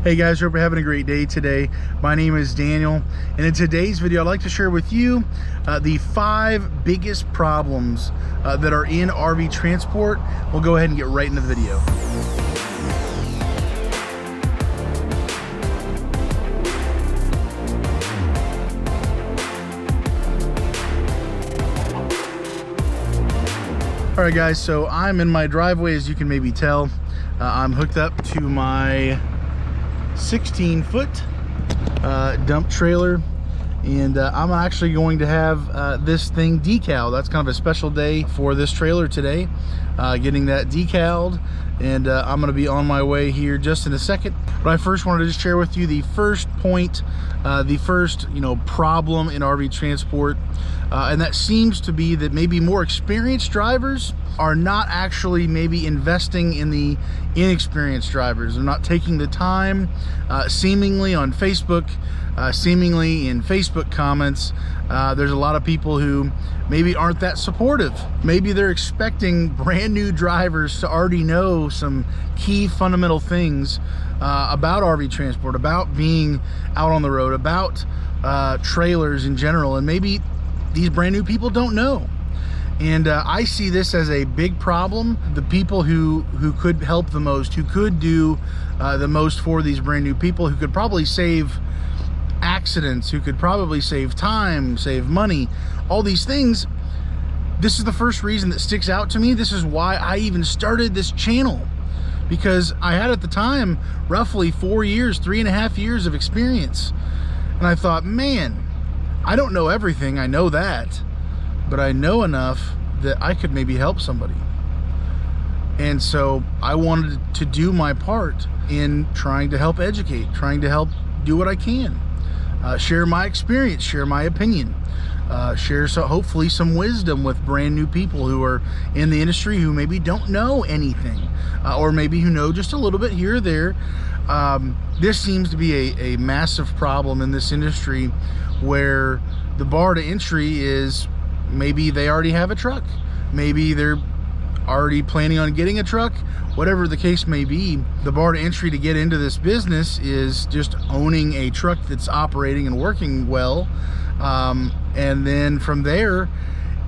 Hey guys, hope you're having a great day today. My name is Daniel, and in today's video I'd like to share with you the 5 biggest problems that are in RV transport. We'll go ahead and get right into the video. All right guys, so I'm in my driveway, as you can maybe tell. I'm hooked up to my 16-foot dump trailer, and I'm actually going to have this thing decaled. That's kind of a special day for this trailer today, getting that decaled, and I'm going to be on my way here just in a second. But I first wanted to just share with you the first point, the first problem in RV transport, and that seems to be that maybe more experienced drivers are not actually maybe investing in the inexperienced drivers. They're not taking the time, seemingly on Facebook, seemingly in Facebook comments. There's a lot of people who maybe aren't that supportive. Maybe they're expecting brand new drivers to already know some key fundamental things about RV transport, about being out on the road, about trailers in general, and maybe these brand new people don't know. And I see this as a big problem. The people who could help the most, who could do the most for these brand new people, who could probably save accidents, who could probably save time, save money, all these things. This is the first reason that sticks out to me. This is why I even started this channel, because I had at the time roughly 4 years, 3.5 years of experience. And I thought, man, I don't know everything, I know that, but I know enough that I could maybe help somebody. And so I wanted to do my part in trying to help educate, trying to help do what I can, share my experience, share my opinion, share hopefully some wisdom with brand new people who are in the industry who maybe don't know anything, or maybe who know just a little bit here or there. This seems to be a massive problem in this industry, where the bar to entry is maybe they already have a truck, maybe they're already planning on getting a truck. Whatever the case may be, the bar to entry to get into this business is just owning a truck that's operating and working well, and then from there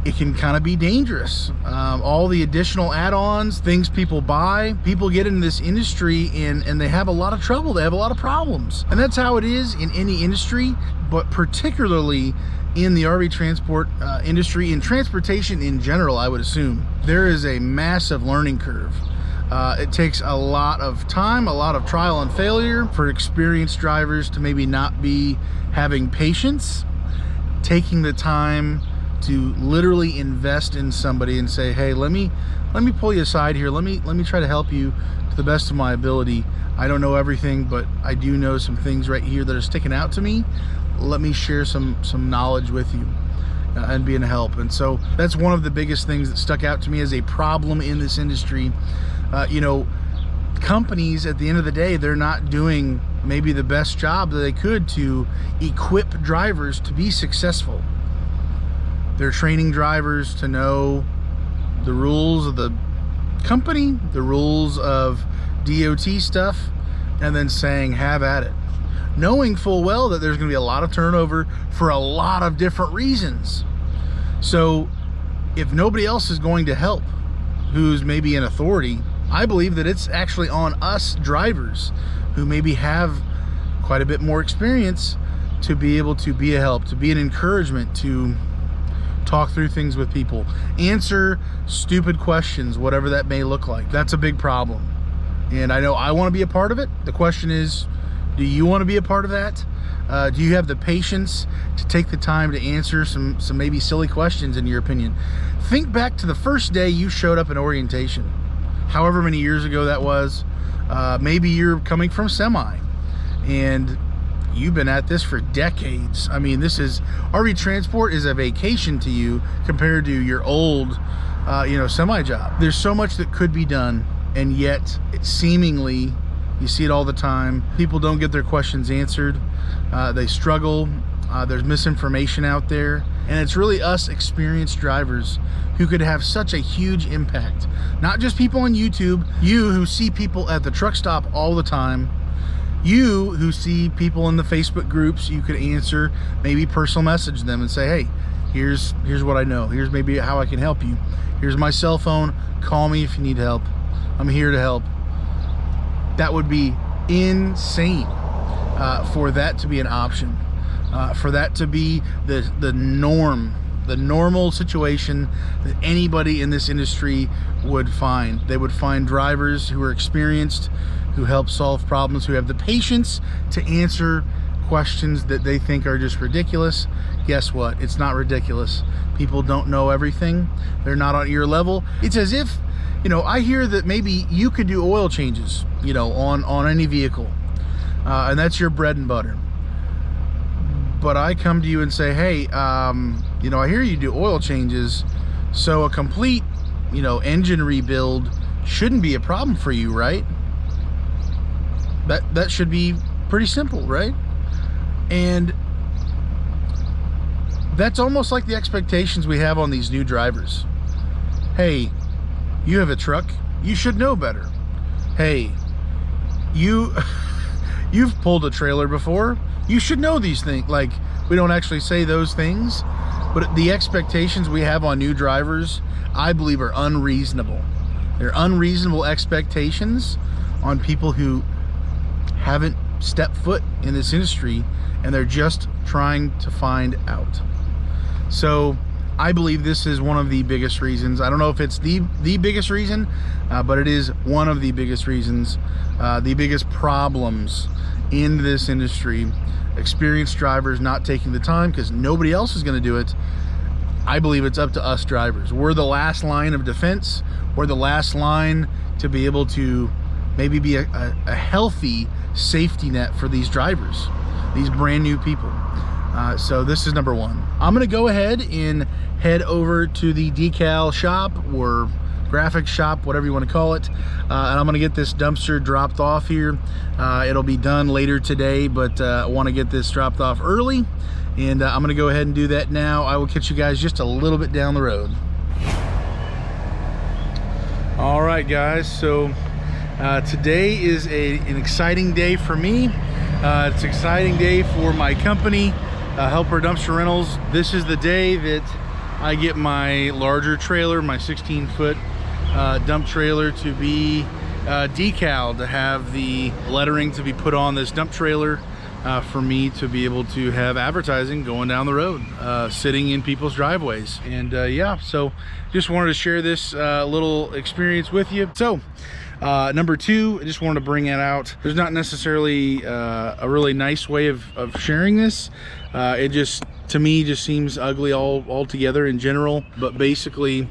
it can kind of be dangerous. All the additional add-ons, things people buy, people get into this industry and they have a lot of trouble, they have a lot of problems. And that's how it is in any industry, but particularly in the RV transport industry, in transportation in general, I would assume. There is a massive learning curve. It takes a lot of time, a lot of trial and failure for experienced drivers to maybe not be having patience, taking the time to literally invest in somebody and say, hey, let me pull you aside here, let me try to help you to the best of my ability. I don't know everything, but I do know some things right here that are sticking out to me. Let me share some knowledge with you and be a help. And so that's one of the biggest things that stuck out to me as a problem in this industry. Companies at the end of the day, they're not doing maybe the best job that they could to equip drivers to be successful. They're training drivers to know the rules of the company, the rules of DOT stuff, and then saying, have at it, knowing full well that there's going to be a lot of turnover for a lot of different reasons. So if nobody else is going to help, who's maybe in authority, I believe that it's actually on us drivers who maybe have quite a bit more experience to be able to be a help, to be an encouragement, to talk through things with people, answer stupid questions, whatever that may look like. That's a big problem. And I know I want to be a part of it. The question is, do you want to be a part of that? Do you have the patience to take the time to answer some maybe silly questions, in your opinion? Think back to the first day you showed up in orientation, however many years ago that was. Maybe you're coming from semi and you've been at this for decades. I mean, RV transport is a vacation to you compared to your old semi job. There's so much that could be done, and yet seemingly you see it all the time. People don't get their questions answered. They struggle. There's misinformation out there. And it's really us experienced drivers who could have such a huge impact. Not just people on YouTube, you who see people at the truck stop all the time, You who see people in the Facebook groups, you could answer, maybe personal message them and say, hey, here's what I know. Here's maybe how I can help you. Here's my cell phone. Call me if you need help. I'm here to help. That would be insane for that to be an option, for that to be the norm, the normal situation that anybody in this industry would find. They would find drivers who are experienced, who help solve problems, who have the patience to answer questions that they think are just ridiculous. Guess what? It's not ridiculous. People don't know everything. They're not on your level. It's as if, you know, I hear that maybe you could do oil changes, you know, on any vehicle, and that's your bread and butter. But I come to you and say, hey, you know, I hear you do oil changes, so a complete, you know, engine rebuild shouldn't be a problem for you, right? That should be pretty simple, right? And that's almost like the expectations we have on these new drivers. Hey, you have a truck, you should know better. Hey, you've pulled a trailer before, you should know these things. Like, we don't actually say those things, but the expectations we have on new drivers, I believe, are unreasonable. They're unreasonable expectations on people who haven't stepped foot in this industry, and they're just trying to find out. So I believe this is one of the biggest reasons. I don't know if it's the biggest reason, but it is one of the biggest reasons, the biggest problems in this industry. Experienced drivers not taking the time because nobody else is going to do it. I believe it's up to us drivers. We're the last line of defense. We're the last line to be able to maybe be a healthy safety net for these drivers, these brand new people. So this is number one. I'm gonna go ahead and head over to the decal shop or graphic shop, whatever you want to call it, and I'm gonna get this dumpster dropped off here. It'll be done later today, but I want to get this dropped off early, and I'm gonna go ahead and do that now. I will catch you guys just a little bit down the road. All right, guys, so today is an exciting day for me. It's an exciting day for my company, Helper Dumpster Rentals. This is the day that I get my larger trailer, my 16-foot dump trailer, to be decaled, to have the lettering to be put on this dump trailer, for me to be able to have advertising going down the road, sitting in people's driveways. And yeah, so just wanted to share this little experience with you. So number two, I just wanted to bring it out. There's not necessarily a really nice way of sharing this. It just, to me, just seems ugly all together in general. But basically,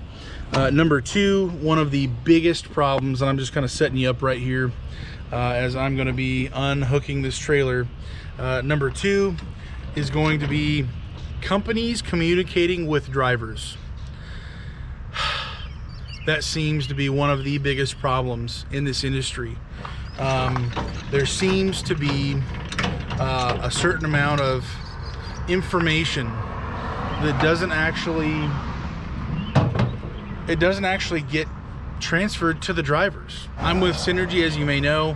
number two, one of the biggest problems, and I'm just kind of setting you up right here as I'm going to be unhooking this trailer. Number two is going to be companies communicating with drivers. That seems to be one of the biggest problems in this industry. There seems to be a certain amount of information that doesn't actually get transferred to the drivers. I'm with Synergy, as you may know,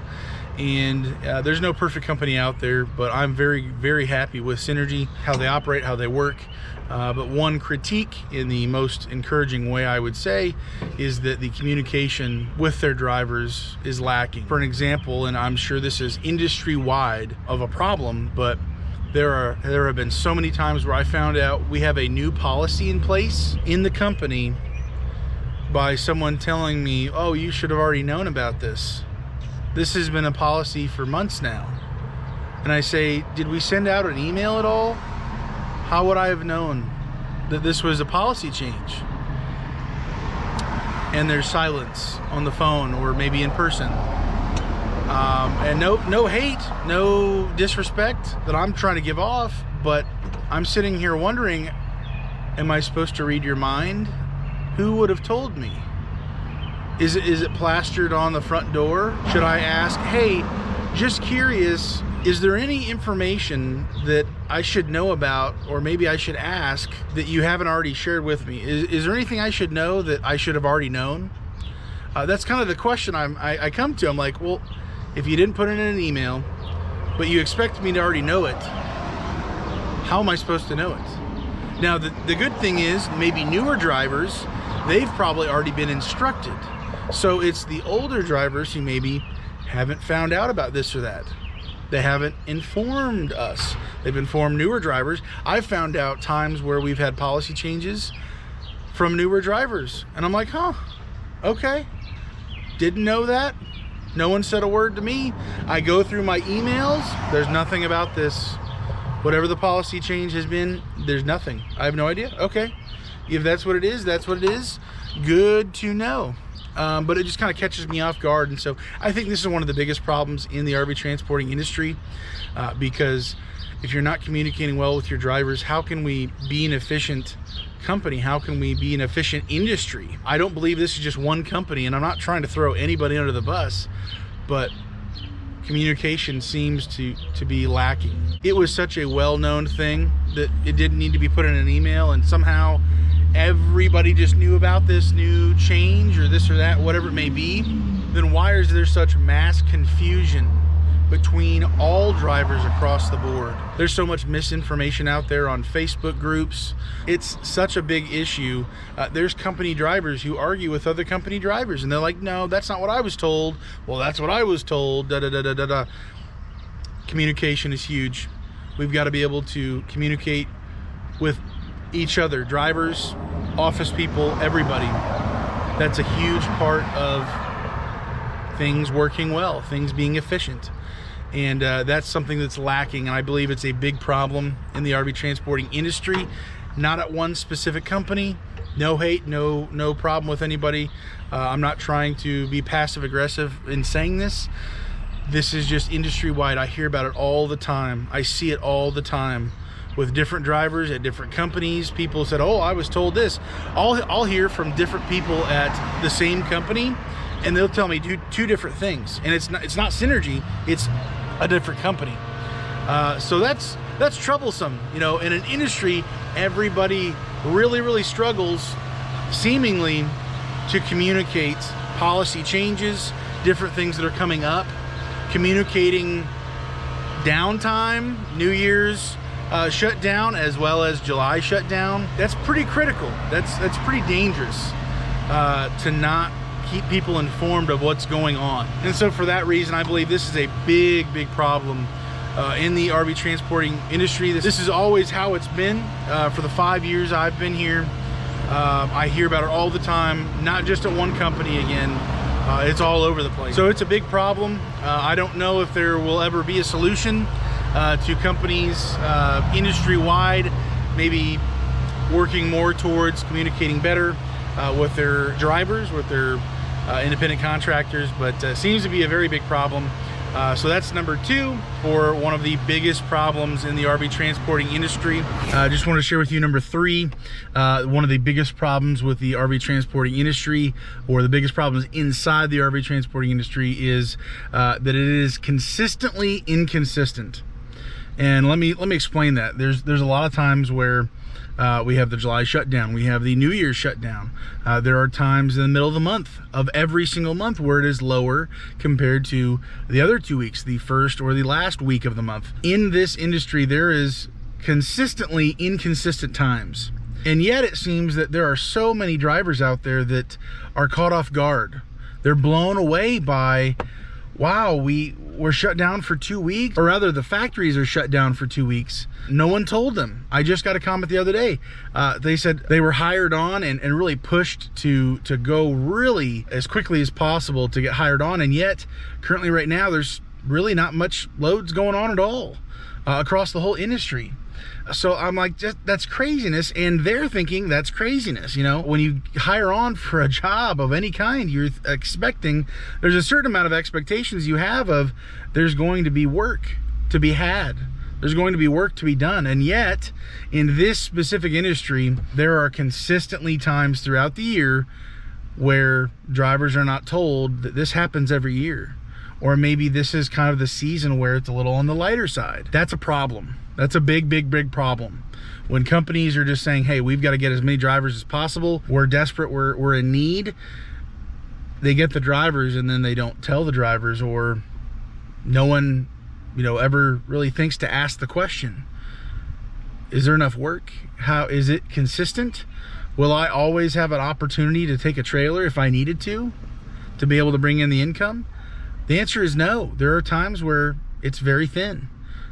and there's no perfect company out there, but I'm very, very happy with Synergy, how they operate, how they work. But one critique, in the most encouraging way, I would say, is that the communication with their drivers is lacking. For an example, and I'm sure this is industry-wide of a problem, but there have been so many times where I found out we have a new policy in place in the company by someone telling me, oh, you should have already known about this. This has been a policy for months now. And I say, did we send out an email at all? How would I have known that this was a policy change? And there's silence on the phone or maybe in person. And no hate, no disrespect that I'm trying to give off, but I'm sitting here wondering, am I supposed to read your mind? Who would have told me? Is it plastered on the front door? Should I ask, hey, just curious, is there any information that I should know about, or maybe I should ask, that you haven't already shared with me? Is there anything I should know that I should have already known? That's kind of the question I come to. I'm like, well, if you didn't put it in an email, but you expect me to already know it. How am I supposed to know it? Now, the good thing is maybe newer drivers, they've probably already been instructed. So it's the older drivers who maybe haven't found out about this or that. They haven't informed us. They've informed newer drivers. I've found out times where we've had policy changes from newer drivers. And I'm like, huh, okay. Didn't know that. No one said a word to me. I go through my emails. There's nothing about this. Whatever the policy change has been, there's nothing. I have no idea. Okay. If that's what it is, that's what it is. Good to know. But it just kind of catches me off guard. And so I think this is one of the biggest problems in the RV transporting industry, because if you're not communicating well with your drivers, how can we be an efficient company? How can we be an efficient industry? I don't believe this is just one company, and I'm not trying to throw anybody under the bus, but communication seems to be lacking. It was such a well-known thing that it didn't need to be put in an email, and somehow everybody just knew about this new change or this or that, whatever it may be. Then why is there such mass confusion between all drivers across the board? There's so much misinformation out there on Facebook groups. It's such a big issue. There's company drivers who argue with other company drivers, and they're like, no, that's not what I was told. Well, that's what I was told. Da, da, da, da, da, da. Communication is huge. We've got to be able to communicate with each other, drivers, office people, everybody. That's a huge part of things working well, things being efficient. And that's something that's lacking, and I believe it's a big problem in the RV transporting industry. Not at one specific company. No hate, no problem with anybody. I'm not trying to be passive aggressive in saying this. This is just industry-wide. I hear about it all the time. I see it all the time with different drivers at different companies. People said, oh, I was told this. I'll hear from different people at the same company, and they'll tell me two different things. And it's not synergy, it's a different company. So that's troublesome. You know, in an industry, everybody really struggles seemingly to communicate policy changes, different things that are coming up, communicating downtime, New Year's shutdown, as well as July shutdown. That's pretty critical. That's pretty dangerous to not keep people informed of what's going on. And so for that reason, I believe this is a big problem in the RV transporting industry. This is always how it's been for the 5 years I've been here. I hear about it all the time, not just at one company again. It's all over the place. So it's a big problem. I don't know if there will ever be a solution to companies industry-wide, maybe working more towards communicating better with their drivers, with their independent contractors, but seems to be a very big problem. So that's number 2 for one of the biggest problems in the RV transporting industry. I just want to share with you number 3, one of the biggest problems with the RV transporting industry, or the biggest problems inside the RV transporting industry, is that it is consistently inconsistent. And let me explain that. There's a lot of times where we have the July shutdown, we have the New Year's shutdown. There are times in the middle of the month, of every single month, where it is lower compared to the other 2 weeks, the first or the last week of the month. In this industry, there is consistently inconsistent times. And yet it seems that there are so many drivers out there that are caught off guard. They're blown away by, wow, we're shut down for 2 weeks, or rather the factories are shut down for 2 weeks. No one told them. I just got a comment the other day. They said they were hired on and really pushed to go really as quickly as possible to get hired on, and yet currently right now there's really not much loads going on at all across the whole industry. So I'm like, that's craziness, and they're thinking that's craziness. You know, when you hire on for a job of any kind, you're expecting, there's a certain amount of expectations you have of there's going to be work to be had. There's going to be work to be done. And yet, in this specific industry, there are consistently times throughout the year where drivers are not told that this happens every year. Or maybe this is kind of the season where it's a little on the lighter side. That's a problem. That's a big problem. When companies are just saying, hey, we've got to get as many drivers as possible, we're desperate, we're in need, they get the drivers and then they don't tell the drivers, or no one ever really thinks to ask the question, is there enough work? How is it consistent? Will I always have an opportunity to take a trailer if I needed to be able to bring in the income? The answer is no. There are times where it's very thin.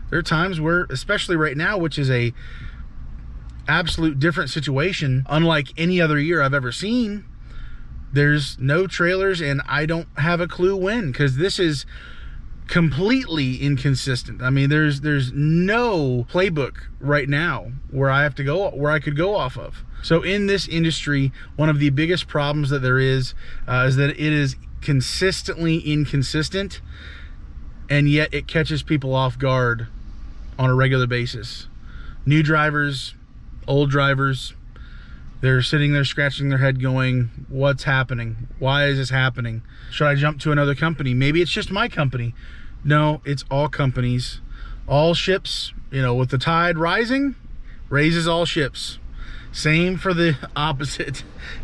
There are times where, especially right now, which is a absolute different situation, unlike any other year I've ever seen, there's no trailers, and I don't have a clue when, because this is completely inconsistent. I mean, there's no playbook right now where I could go off of. So in this industry, one of the biggest problems that there is that it is consistently inconsistent, and yet it catches people off guard on a regular basis. New drivers, old drivers, they're sitting there scratching their head going, what's happening? Why is this happening? Should I jump to another company? Maybe it's just my company. No, it's all companies, all ships. With the tide rising, raises all ships. Same for the opposite.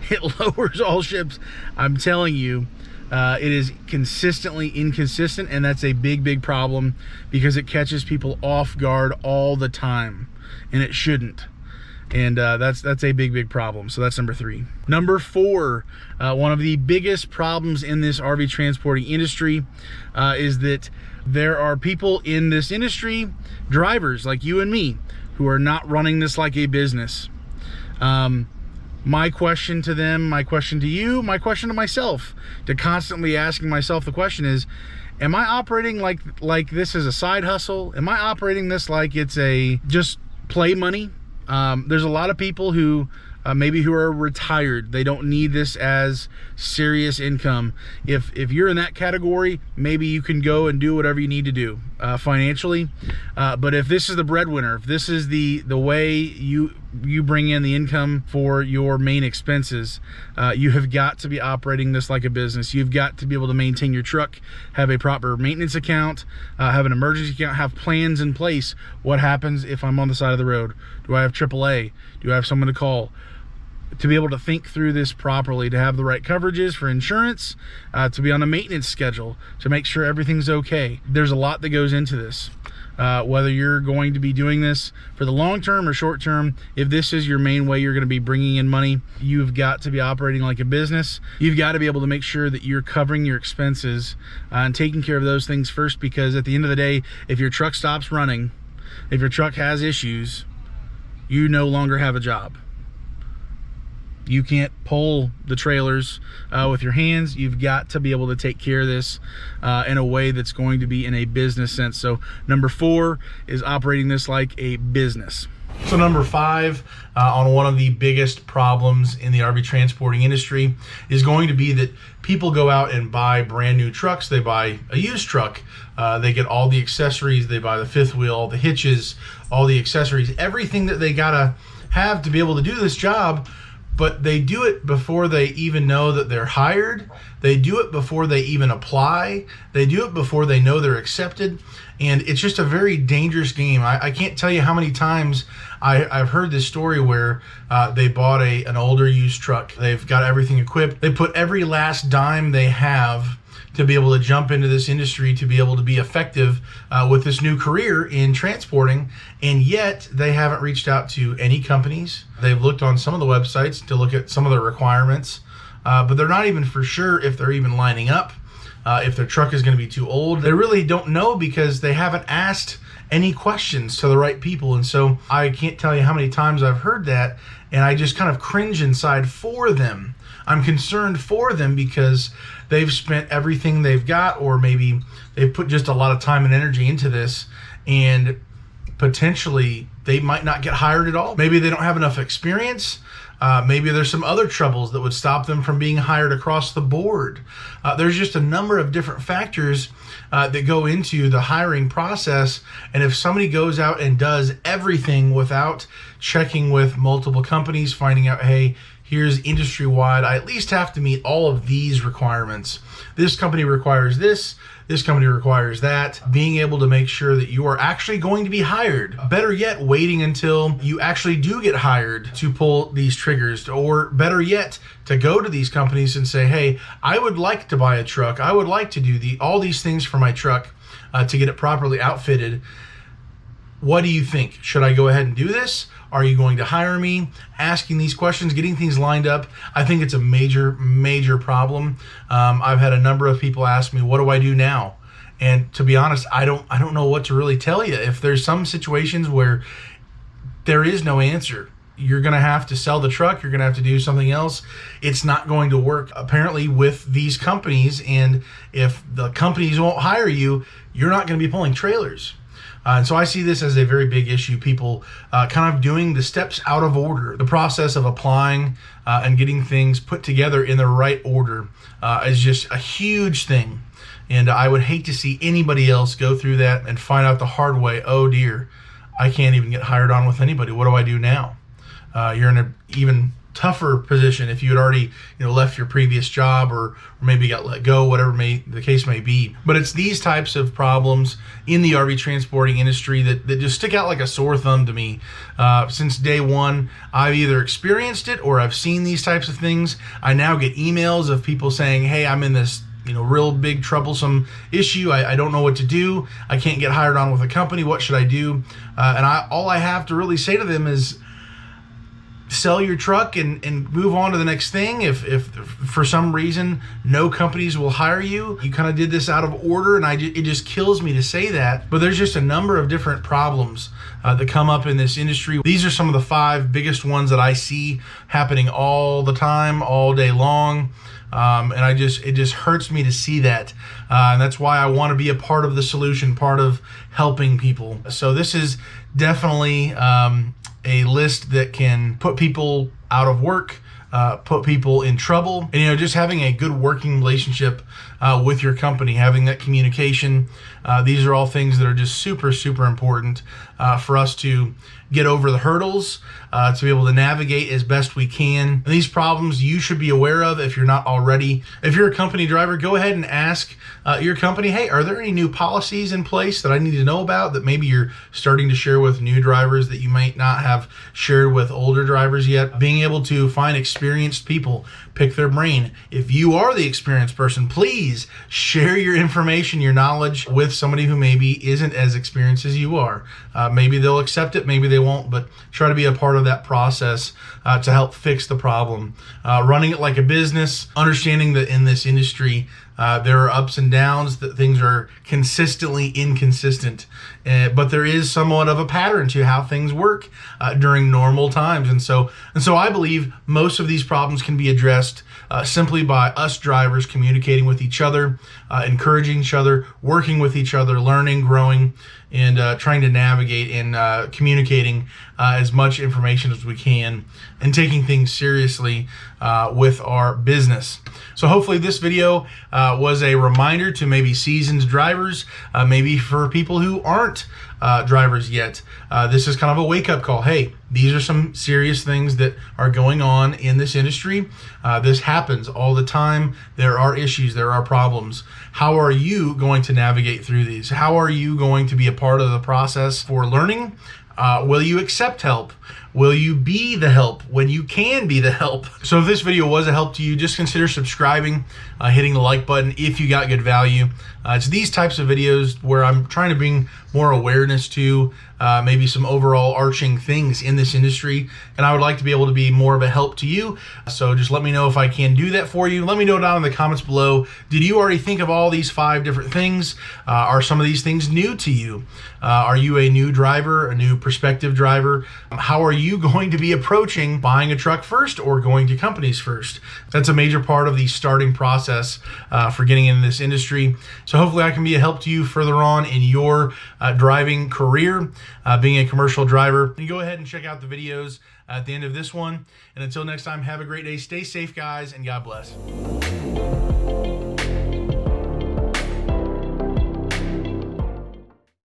It lowers all ships. I'm telling you, it is consistently inconsistent, and that's a big problem because it catches people off guard all the time, and it shouldn't. And that's a big problem. So that's number 3. Number 4, one of the biggest problems in this RV transporting industry is that there are people in this industry, drivers like you and me, who are not running this like a business. My question to them, my question to you, my question to myself, to constantly asking myself the question is, am I operating like this is a side hustle? Am I operating this like it's a just play money? There's a lot of people who who are retired. They don't need this as serious income. If you're in that category, maybe you can go and do whatever you need to do financially. But if this is the breadwinner, if this is the way you bring in the income for your main expenses, you have got to be operating this like a business. You've got to be able to maintain your truck, have a proper maintenance account, have an emergency account, have plans in place. What happens if I'm on the side of the road? Do I have AAA? Do I have someone to call? To be able to think through this properly, to have the right coverages for insurance, to be on a maintenance schedule, to make sure everything's okay. There's a lot that goes into this. Whether you're going to be doing this for the long term or short term, if this is your main way you're going to be bringing in money, you've got to be operating like a business. You've got to be able to make sure that you're covering your expenses and taking care of those things first, because at the end of the day, if your truck stops running, if your truck has issues, you no longer have a job. You can't pull the trailers with your hands. You've got to be able to take care of this in a way that's going to be in a business sense. So number 4 is operating this like a business. So number 5 on one of the biggest problems in the RV transporting industry is going to be that people go out and buy brand new trucks. They buy a used truck. They get all the accessories. They buy the fifth wheel, all the hitches, all the accessories, everything that they gotta have to be able to do this job. But they do it before they even know that they're hired. They do it before they even apply. They do it before they know they're accepted. And it's just a very dangerous game. I can't tell you how many times I've heard this story where they bought an older used truck. They've got everything equipped. They put every last dime they have to be able to jump into this industry, to be able to be effective with this new career in transporting, and yet they haven't reached out to any companies. They've looked on some of the websites to look at some of the requirements, but they're not even for sure if they're even lining up, if their truck is going to be too old. They really don't know because they haven't asked any questions to the right people. And so I can't tell you how many times I've heard that, and I just kind of cringe inside for them. I'm concerned for them because they've spent everything they've got, or maybe they've put just a lot of time and energy into this, and potentially they might not get hired at all. Maybe they don't have enough experience. Maybe there's some other troubles that would stop them from being hired across the board. There's just a number of different factors that go into the hiring process. And if somebody goes out and does everything without checking with multiple companies, finding out, hey, here's industry-wide, I at least have to meet all of these requirements. This company requires this. This company requires that. Being able to make sure that you are actually going to be hired. Better yet, waiting until you actually do get hired to pull these triggers. Or better yet, to go to these companies and say, hey, I would like to buy a truck. I would like to do all these things for my truck. to get it properly outfitted. What do you think? Should I go ahead and do this? Are you going to hire me? Asking these questions, getting things lined up. I think it's a major problem. I've had a number of people ask me, what do I do now? And to be honest, I don't know what to really tell you. If there's some situations where there is no answer, you're going to have to sell the truck, you're going to have to do something else. It's not going to work apparently with these companies. And if the companies won't hire you, you're not going to be pulling trailers. And so I see this as a very big issue. People kind of doing the steps out of order. The process of applying and getting things put together in the right order is just a huge thing. And I would hate to see anybody else go through that and find out the hard way, oh dear, I can't even get hired on with anybody. What do I do now? You're in an even tougher position if you had already left your previous job or maybe got let go, whatever the case may be. But it's these types of problems in the RV transporting industry that just stick out like a sore thumb to me. Since day one, I've either experienced it or I've seen these types of things. I now get emails of people saying, hey, I'm in this real big troublesome issue. I don't know what to do. I can't get hired on with a company. What should I do? And all I have to really say to them is, sell your truck and move on to the next thing. If for some reason no companies will hire you, you kind of did this out of order, and it just kills me to say that. But there's just a number of different problems that come up in this industry. These are some of the 5 biggest ones that I see happening all the time, all day long. And it just hurts me to see that. And that's why I want to be a part of the solution, part of helping people. So this is definitely a list that can put people out of work, put people in trouble. And just having a good working relationship with your company, having that communication, these are all things that are just super important for us to get over the hurdles, to be able to navigate as best we can. And these problems you should be aware of if you're not already. If you're a company driver, go ahead and ask your company, hey, are there any new policies in place that I need to know about that maybe you're starting to share with new drivers that you might not have shared with older drivers yet? Being able to find experienced people, pick their brain. If you are the experienced person, please share your information, your knowledge with somebody who maybe isn't as experienced as you are. Maybe they'll accept it, maybe they won't, but try to be a part of that process to help fix the problem. Running it like a business, understanding that in this industry, there are ups and downs, that things are consistently inconsistent, but there is somewhat of a pattern to how things work during normal times. And so I believe most of these problems can be addressed simply by us drivers communicating with each other, encouraging each other, working with each other, learning, growing, and trying to navigate and communicating as much information as we can, and taking things seriously with our business. So hopefully this video was a reminder to maybe seasoned drivers, maybe for people who aren't drivers yet. This is kind of a wake-up call. Hey, these are some serious things that are going on in this industry. This happens all the time. There are issues, there are problems. How are you going to navigate through these? How are you going to be a part of the process for learning? Will you accept help? Will you be the help when you can be the help? So if this video was a help to you, just consider subscribing, hitting the like button if you got good value. It's these types of videos where I'm trying to bring more awareness to maybe some overall arching things in this industry, and I would like to be able to be more of a help to you. So just let me know if I can do that for you. Let me know down in the comments below. Did you already think of all these 5 different things? Are some of these things new to you? Are you a new driver, a new prospective driver? How are you going to be approaching buying a truck first or going to companies first? That's a major part of the starting process for getting into this industry. So hopefully I can be a help to you further on in your driving career, being a commercial driver. You go ahead and check out the videos at the end of this one. And until next time, have a great day. Stay safe, guys, and God bless.